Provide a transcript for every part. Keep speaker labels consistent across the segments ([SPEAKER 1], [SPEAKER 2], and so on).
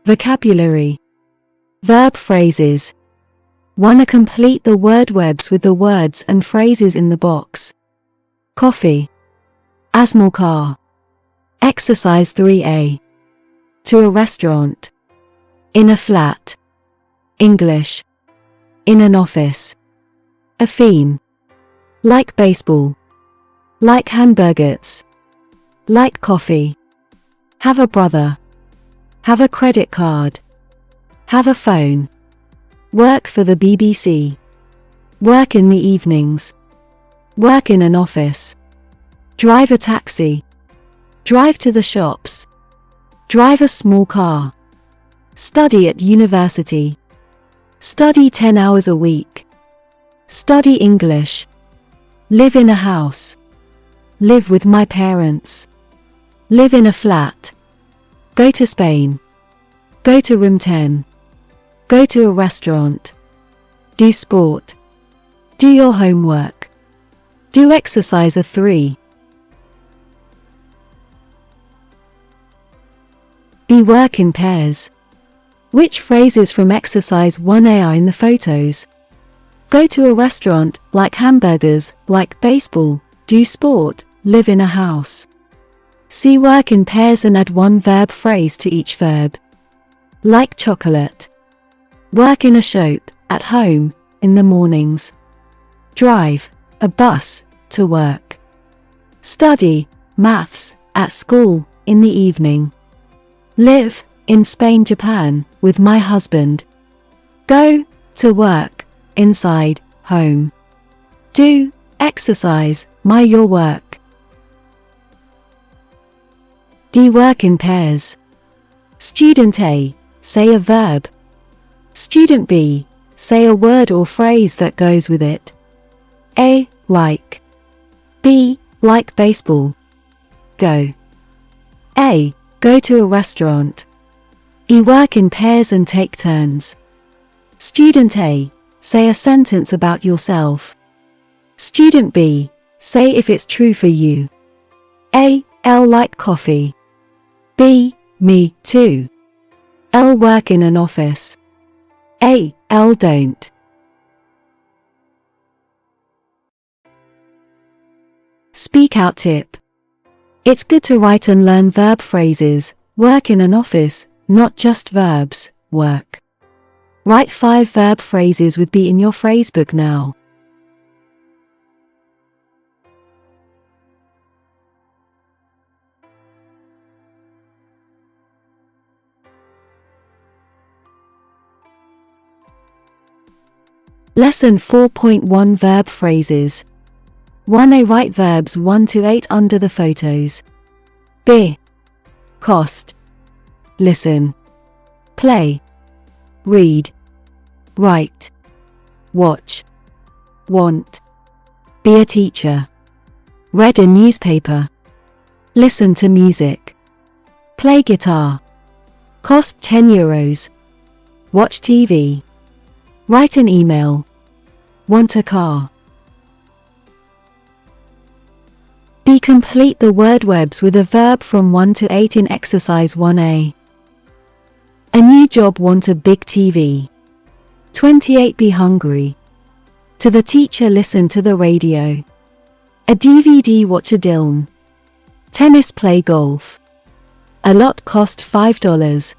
[SPEAKER 1] Vocabulary. Verb phrases. 1. Complete the word webs with the words and phrases in the box. Coffee. A small car. Exercise 3A. To a restaurant. In a flat. English. In an office. A theme. Like baseball. Like hamburgers. Like coffee. Have a brother. Have a credit card. Have a phone. Work for the BBC. Work in the evenings. Work in an office. Drive a taxi. Drive to the shops. Drive a small car. Study at university. Study 10 hours a week. Study English. Live in a house. Live with my parents. Live in a flat. Go to Spain. Go to room 10. Go to a restaurant. Do sport. Do your homework. Do exercise 3. Be work in pairs. Which phrases from exercise 1A are in the photos? Go to a restaurant, like hamburgers, like baseball, do sport, live in a house. See work in pairs and add 1 verb phrase to each verb. Like chocolate. Work in a shop, at home, in the mornings. Drive, a bus, to work. Study, maths, at school, in the evening. Live, in Spain, Japan, with my husband. Go, to work, inside, home. Do, exercise, your work. D. Work in pairs. Student A, say a verb. Student B, say a word or phrase that goes with it. A, like. B, like baseball. Go. A, go to a restaurant. E. Work in pairs and take turns. Student A, say a sentence about yourself. Student B, say if it's true for you. A. L. Like coffee. B. Me, too. L. Work in an office. A. L. Don't. Speak out tip. It's good to write and learn verb phrases. Work in an office, not just verbs. Work. Write 5 verb phrases with be in your phrasebook now. Lesson 4.1 Verb phrases. 1A. Write verbs 1 to 8 under the photos. B. Cost. Listen. Play. Read. Write. Watch. Want. Be a teacher. Read a newspaper. Listen to music. Play guitar. Cost €10. Watch TV. Write an email. Want a car. B. Complete the word webs with a verb from 1 to 8 in exercise 1A. A new job. Want a big TV. 28. Be hungry. To the teacher. Listen to the radio. A DVD. Watch a film. Tennis. Play golf. A lot. Cost $5.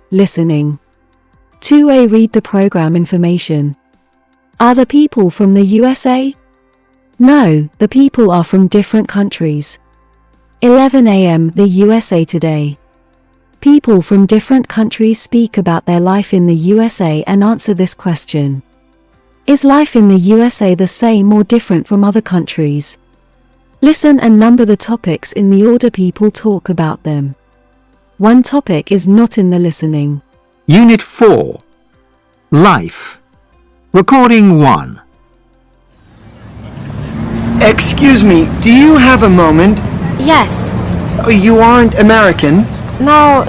[SPEAKER 1] Listening. 2A. Read the program information. Are the people from the USA? No, the people are from different countries. 11 a.m. The USA Today. People from different countries speak about their life in the USA and answer this question. Is life in the USA the same or different from other countries? Listen and number the topics in the order people talk about them. One topic is not in the listening.
[SPEAKER 2] Unit 4. Life. Recording 1.
[SPEAKER 3] Excuse me, do you have a moment?
[SPEAKER 4] Yes.
[SPEAKER 3] You aren't American?
[SPEAKER 4] No,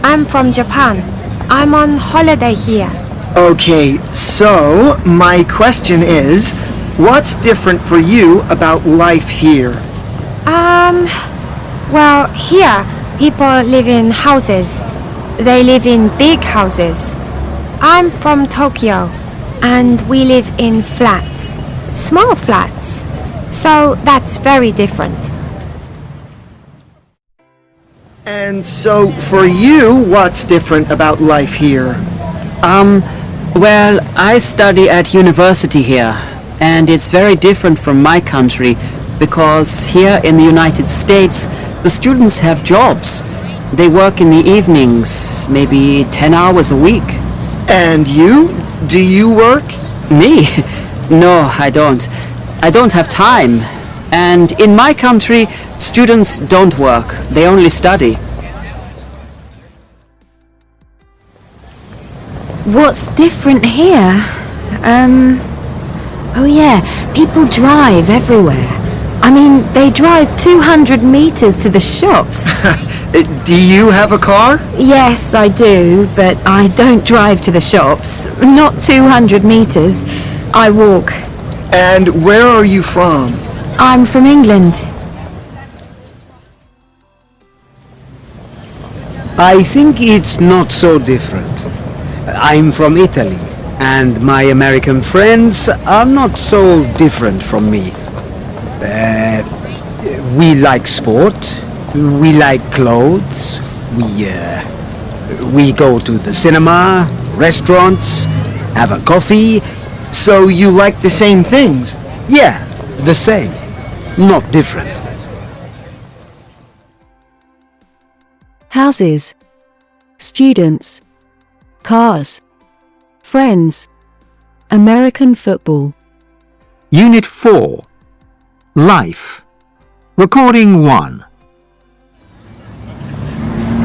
[SPEAKER 4] I'm from Japan. I'm on holiday here.
[SPEAKER 3] Okay, so my question is, what's different for you about life here?
[SPEAKER 4] Well, here, people live in houses. They live in big houses. I'm from Tokyo, and we live in flats. Small flats. So that's very different.
[SPEAKER 3] And so, for you, what's different about life here?
[SPEAKER 5] Well, I study at university here, and it's very different from my country because here in the United States, the students have jobs. They work in the evenings, maybe 10 hours a week.
[SPEAKER 3] And you? Do you work?
[SPEAKER 5] Me? No, I don't. I don't have time. And in my country, students don't work. They only study.
[SPEAKER 1] What's different here? Oh yeah, people drive everywhere. I mean, they drive 200 meters to the shops.
[SPEAKER 3] Do you have a car?
[SPEAKER 1] Yes, I do, but I don't drive to the shops. Not 200 meters. I walk.
[SPEAKER 3] And where are you from?
[SPEAKER 1] I'm from England.
[SPEAKER 2] I think it's not so different. I'm from Italy, and my American friends are not so different from me. We like sport, we like clothes, we go to the cinema, restaurants, have a coffee.
[SPEAKER 3] So you like the same things?
[SPEAKER 2] Yeah, the same, not different.
[SPEAKER 1] Houses, students, cars, friends, American football.
[SPEAKER 2] Unit 4. Life. Recording 1.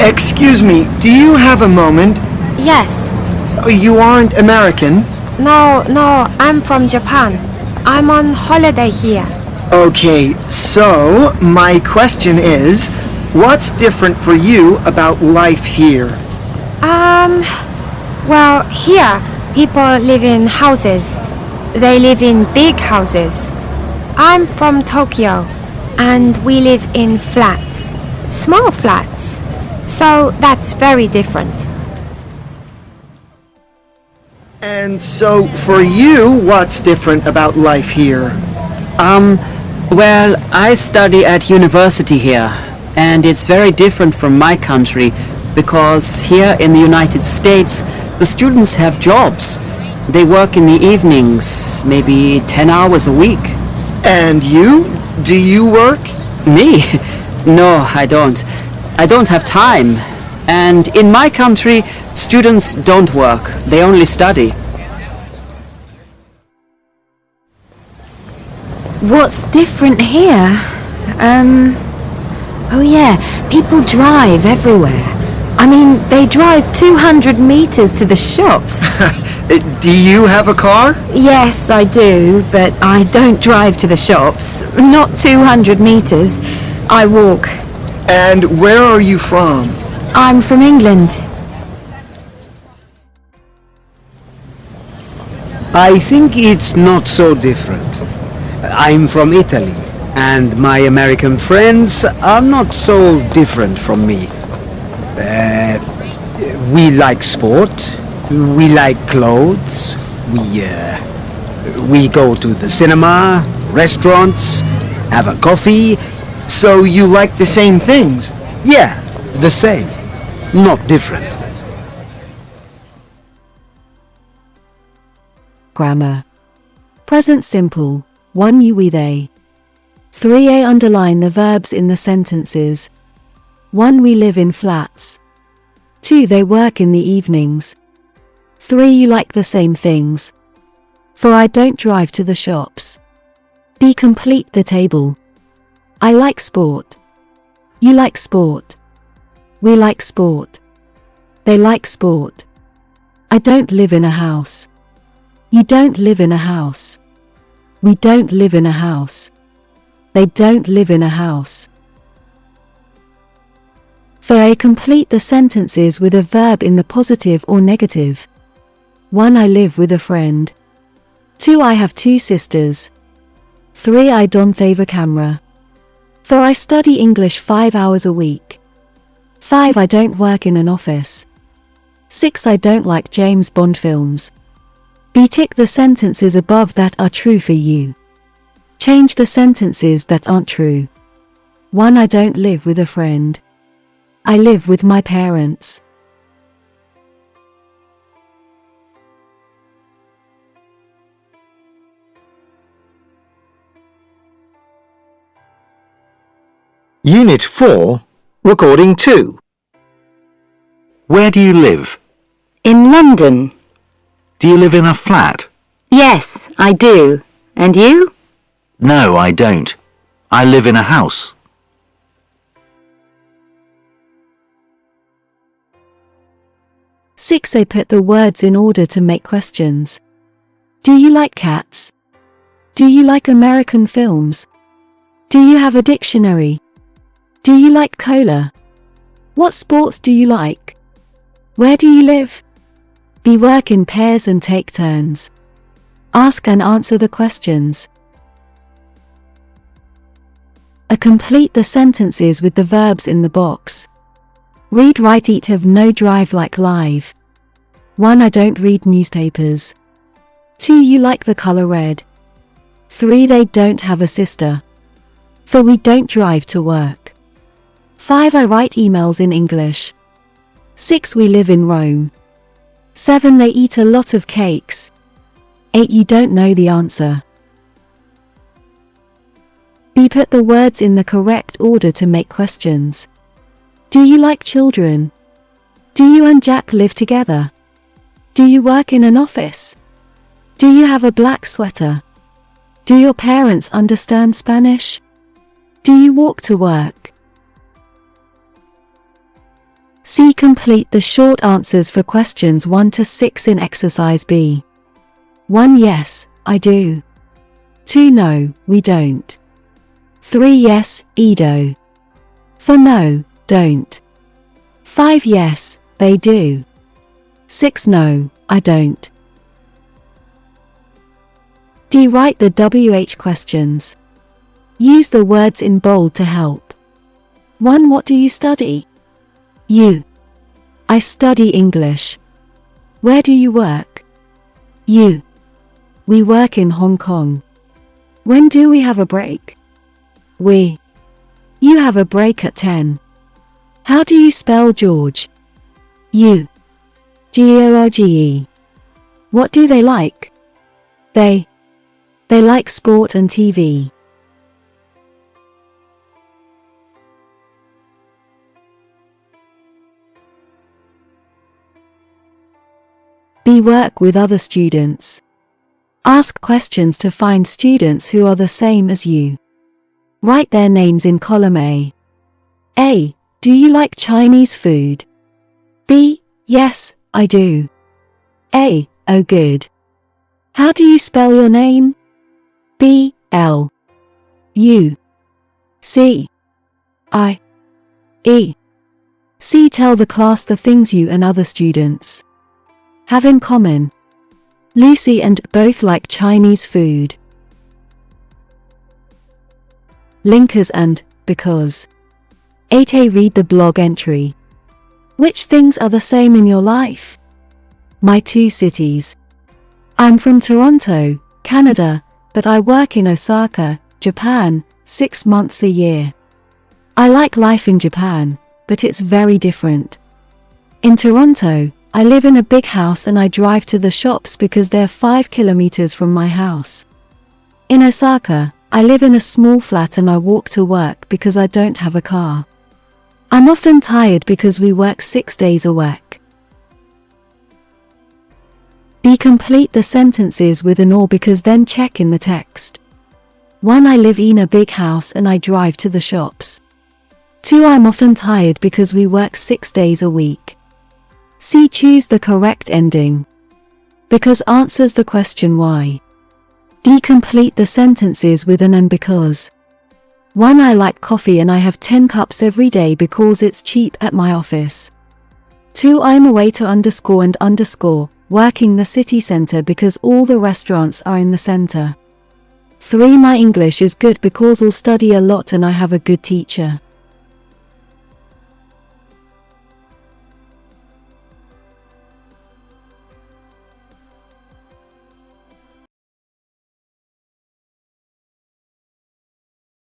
[SPEAKER 3] Excuse me, do you have a moment?
[SPEAKER 4] Yes.
[SPEAKER 3] You aren't American?
[SPEAKER 4] No, I'm from Japan. I'm on holiday here.
[SPEAKER 3] Okay, so my question is, what's different for you about life here?
[SPEAKER 4] Well, here, people live in houses. They live in big houses. I'm from Tokyo, and we live in flats. Small flats. So that's very different.
[SPEAKER 3] And so, for you, what's different about life here?
[SPEAKER 5] Well, I study at university here, and it's very different from my country because here in the United States, the students have jobs. They work in the evenings, maybe 10 hours a week.
[SPEAKER 3] And you? Do you work?
[SPEAKER 5] Me? No, I don't. I don't have time. And in my country, students don't work. They only study.
[SPEAKER 1] What's different here? Oh yeah, people drive everywhere. I mean, they drive 200 meters to the shops.
[SPEAKER 3] Do you have a car?
[SPEAKER 1] Yes, I do, but I don't drive to the shops. Not 200 meters. I walk.
[SPEAKER 3] And where are you from?
[SPEAKER 1] I'm from England.
[SPEAKER 2] I think it's not so different. I'm from Italy, and my American friends are not so different from me. We like sport, we like clothes, we go to the cinema, restaurants, have a coffee.
[SPEAKER 3] So you like the same things?
[SPEAKER 2] Yeah, the same, not different.
[SPEAKER 1] Grammar. Present simple. 1 you, we, they. 3a underline the verbs in the sentences. 1 we live in flats. 2 they work in the evenings. 3 you like the same things. 4 I don't drive to the shops. B complete the table. I like sport. You like sport. We like sport. They like sport. I don't live in a house. You don't live in a house. We don't live in a house. They don't live in a house. For A, complete the sentences with a verb in the positive or negative. 1 I live with a friend. 2 I have 2 sisters. 3 I don't have a camera. For I study English 5 hours a week. 5. I don't work in an office. 6. I don't like James Bond films. B. Tick the sentences above that are true for you. Change the sentences that aren't true. 1. I don't live with a friend. I live with my parents.
[SPEAKER 6] Unit 4, Recording 2. Where do you live?
[SPEAKER 7] In London.
[SPEAKER 6] Do you live in a flat?
[SPEAKER 7] Yes, I do. And you?
[SPEAKER 6] No, I don't. I live in a house.
[SPEAKER 1] Six. I put the words in order to make questions. Do you like cats? Do you like American films? Do you have a dictionary? Do you like cola? What sports do you like? Where do you live? We work in pairs and take turns. Ask and answer the questions. Complete the sentences with the verbs in the box. Read, write, eat, have, no, drive, like, live. 1. I don't read newspapers. 2. You like the color red. 3. They don't have a sister. 4. We don't drive to work. 5. I write emails in English. 6. We live in Rome. 7. They eat a lot of cakes. 8. You don't know the answer. B. Put the words in the correct order to make questions. Do you like children? Do you and Jack live together? Do you work in an office? Do you have a black sweater? Do your parents understand Spanish? Do you walk to work? C. Complete the short answers for questions 1 to 6 in exercise B. 1. Yes, I do. 2. No, we don't. 3. Yes, Edo. 4. No, don't. 5. Yes, they do. 6. No, I don't. D. Write the WH questions. Use the words in bold to help. 1. What do you study? You. I study English. Where do you work? You. We work in Hong Kong. When do we have a break? We. You have a break at 10. How do you spell George? U. George. What do they like? They like sport and TV. B. Work with other students. Ask questions to find students who are the same as you. Write their names in column A. A. Do you like Chinese food? B. Yes, I do. A. Oh, good. How do you spell your name? B. L. U. C. I. E. C. Tell the class the things you and other students have in common. Lucy and both like Chinese food. Linkers and because. 8a. Read the blog entry. Which things are the same in your life? My 2 cities. I'm from Toronto, Canada, but I work in Osaka, Japan, 6 months a year. I like life in Japan, but it's very different. In Toronto, I live in a big house and I drive to the shops because they're 5 kilometers from my house. In Osaka, I live in a small flat and I walk to work because I don't have a car. I'm often tired because we work 6 days a week. B. Complete the sentences with an or because then check in the text. 1. I live in a big house and I drive to the shops. 2. I'm often tired because we work 6 days a week. C. Choose the correct ending. Because answers the question why. D. Complete the sentences with an and because. 1. I like coffee and I have 10 cups every day because it's cheap at my office. 2. I'm away to underscore and underscore, working the city center because all the restaurants are in the center. 3. My English is good because I'll study a lot and I have a good teacher.